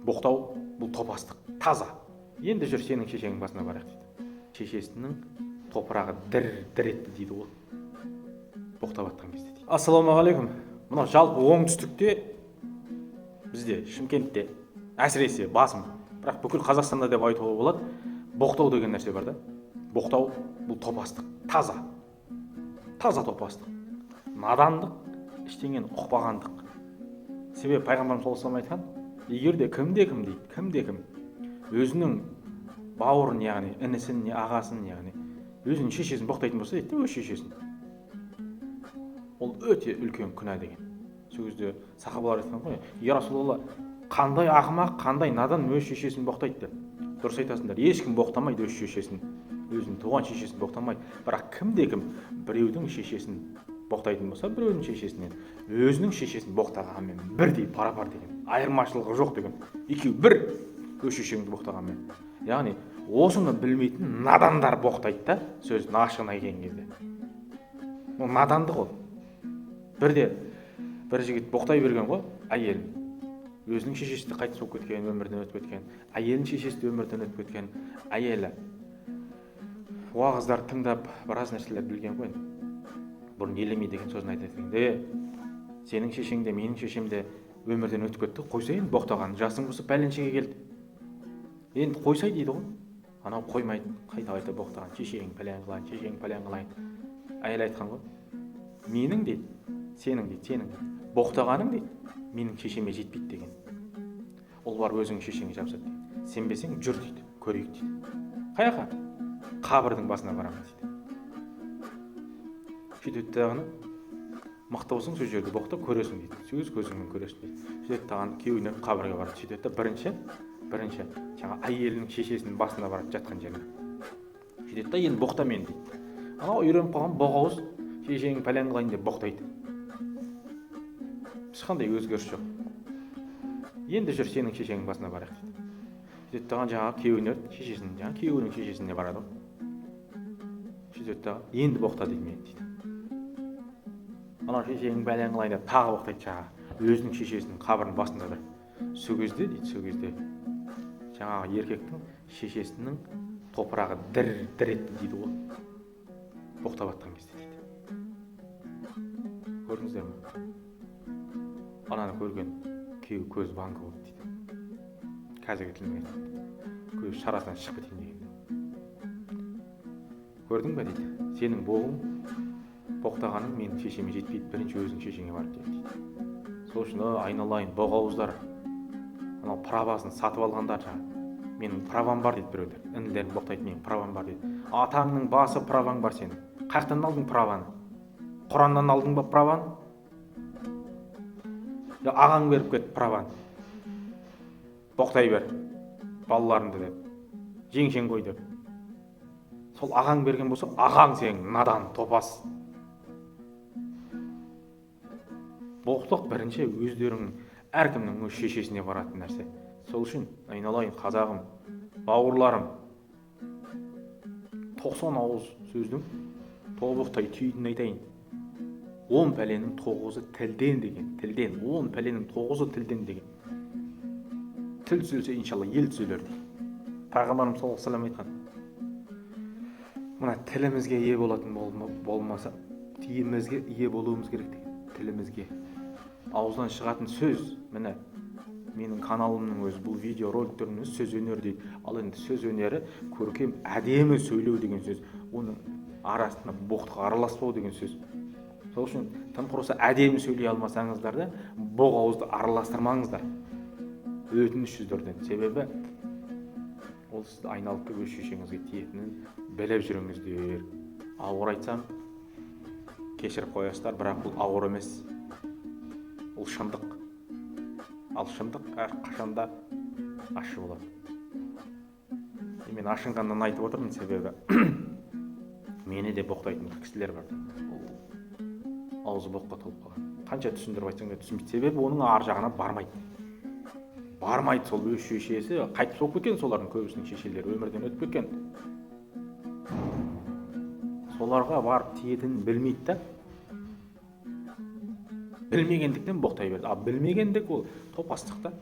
Боқтау бұл топастық, таза. Енді жүр сенің шешеңнің басына барайық дейді. Шешесінің топырағы дір етті дейді ол. Боқтап атқан кезде дейді. Ассалаумағалейкум. Мынау жалпы оңтүстікте, бізде Шымкентте әсіресе басым, бірақ бүкіл Қазақстанда деп айтуға болады, боқтау деген нәрсе бар да. Боқтау бұл топастық, таза топастық, надандық, ештеңені ұқпағандық. Себебі пайғамбарымыз саллаллаху алейхи айтқан, егер де кім өзінің бауырын, яғни інісін, не ағасын, яғни өзінің шешесін боқтайтын болса дейді, өз шешесін, ол өте үлкен күнә деген. Сол кезде сахабалар айтқан ғой, я Расулалла, қандай ақымақ, қандай надан өз шешесін боқтайды. Дұрыс айтасыңдар, ешкім боқтамайды өз шешесін, өзінің туған шешесін боқтамайды. Бірақ кім біреудің шешесін боқтайтын болса, біреудің шешесінен өзінің шешесін боқтағанмен бірдей пара-пар деген, айырмашылығы жоқ деген. Екеуі бір, өз шешеңді боқтағанмен. Яғни осыны білмейтін надандар боқтайды да, сөздің ашығына келген кезде. Ол надандық ол. Бір жігіт боқтай берген ғой, әйелін. Өзінің шешесі де қайтыс болып кеткен, өмірден өтіп кеткен. Әйелінің шешесі де өмірден өтіп кеткен. Әйелі уағыздар тыңдап, біраз нәрселер білген ғой. Бұрын елеме деген сөзін айтады. Сенің шешең де, менің шешем де өмірден өтіп кетті. Қойсай енді боқтаған, жасың болса пәленшеге келді. Енді қойсай дейді ғой. Анау қоймайды, қайта боқтаған, шешең пәлен қылайын. Әйел айтқан ғой. Менің дейді, сенің боқтағаның дейді, менің шешеме жетпейді деген. Ол бар өзің шешеңе жабысады дейді. Сенбесең жүр дейді, көрейік дейді. Қаяққа? Қабірдің басына барамын дейді. Сөйтеді дағыны, мықты болсаң сол жерді боқта көресің дейді. Сөз көзіңмен көресің дейді. Сөйтеді дағыны күйеуіне қабірге барады. Сөйтеді бірінші жаңа әйелінің шешесінің басына барады, жатқан жеріне. Сөйтеді да, енді боқта мен дейді. Анау үйреніп қалған боқауыз шешеңін пәлен қылайын деп боқтайды. Ешқандай өзгеріс жоқ. Енді жүр сенің шешеңнің басына барайық дейді. Сөйтеді дағыны жаңа күйеуінің шешесіне барады. Сөйтеді дағыны, енді боқта дейді мен дейді. Анау шешеңін пәлен қылайын деп тағы боқтайды жаңа өзінің шешесінің қабірінің басында бір. Сол кезде жаңағы еркектің шешесінің топырағы дір етті дейді ол. Боқтап атқан кезде дейді. Көрдіңіздер ме? Ананы көрген күйеу көз банка болды дейді. Қазіргі тілмен айтады. Көз шарасынан шығып кетейін деген. Көрдің бе дейді. Сенің боғың боқтағаның менің шешеме жетпейді, бірінші өзің шешеңе барып дейді. Сол үшін айналайын боғауыздар, анау правасын сатып алғандар жаңа. Менің правам бар дейді біреулер. Інілерін боқтайды, менің правам бар дейді. Атаңның басы праваң бар сенің. Қаяқтан алдың праваны? Құраннан алдың ба праваны? Ағаң беріп кетті праваны. Боқтай бер балаларыңды деп. Жеңшең ғой деп. Сол ағаң берген болса, ағаң сенің надан, топас. Боқтық бірінші өздерінің әркімнің өз шешесіне баратын нәрсе. Сол үшін айналайын қазағым, бауырларым, 90 ауыз сөздің тобықтай түйінін айтайын. 10 пәленің 9-ы тілден деген. 10 пәленің 9-ы тілден деген. Тіл сөйлесе, иншалла, ел сөйлер. Пайғамбарымыз саллаллаху алейхи айтқан. Мына тілімізге ие болатын болмаса, тілімізге ие болуымыз керек деген. Тілімізге. Ауыздан шығатын сөз, міне, менің каналымның өзі, бұл видеороликтердің өзі сөз өнері дейді. Ал енді сөз өнері көркем, әдемі сөйлеу деген сөз. Оның арасында боқтық араласпау деген сөз. Сол үшін тым құрыса әдемі сөйлей алмасаңыздар да, боқ ауызды араластырмаңыздар. Өтініш жүздерден. Себебі ол сізді айналып өз шешеңізге тиетінін біліп жүріңіздер. Ауыр айтсам, кешіріп қоясыздар, бірақ бұл ауыр емес. Ол шындық. Ал шындық әрқашанда ащы болады. Мен ашынғаннан айтып отырмын, себебі мені де боқтайтын кісілер бар. Аузы боққа толып қалған. Қанша түсіндіріп айтсаң да түсінбейді. Себебі оның ар жағына бармайды. Сол өз шешесі қайтыс болып кеткен, солардың көбісінің шешелері өмірден өтіп кеткен. Соларға барып тиетінін білмейді да. Білмегендіктен боқтай берді. Ал білмегендік ол топастық та.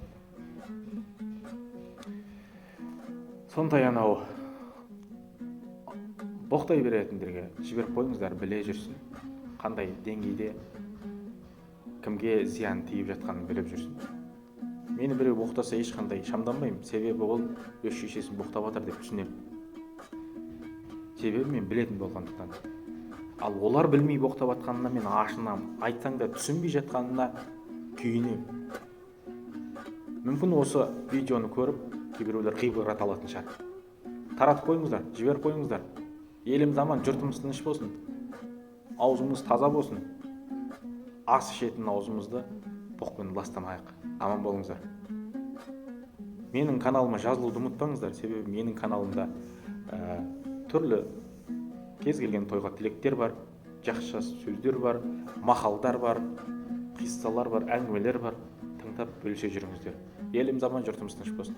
сондай анау боқтай беретіндерге жіберіп қойыңыздар, біле жүрсін қандай деңгейде кімге зиян тиіп жатқанын біліп жүрсін. Мені біреу боқтаса ешқандай шамданбаймын, себебі ол өз шешесін боқтап жатыр деп түсінемін. Себебі мен білетін болғандықтан. Ал олар білмей боқтап жатқанына мен ашынамын, айтсаң да түсінбей жатқанына күйінемін. Мүмкін осы видеоны көріп кейбіреулер ғибрат алатын шығар. Таратып қойыңыздар, жіберіп қойыңыздар. Еліміз аман, жұртымыз тыныш болсын, аузымыз таза болсын. Ас ішетін аузымызды боқпен ластамайық. Аман болыңыздар. Менің каналыма жазылуды ұмытпаңыздар, себебі менің каналымда түрлі кез келген тойға тілектер бар, жақсы сөздер бар, мақалдар бар, қиссалар бар, әңгімелер бар. Тыңдап бөлісе жүріңіздер. Еліміз аман, жұртымыз тыныш болсын.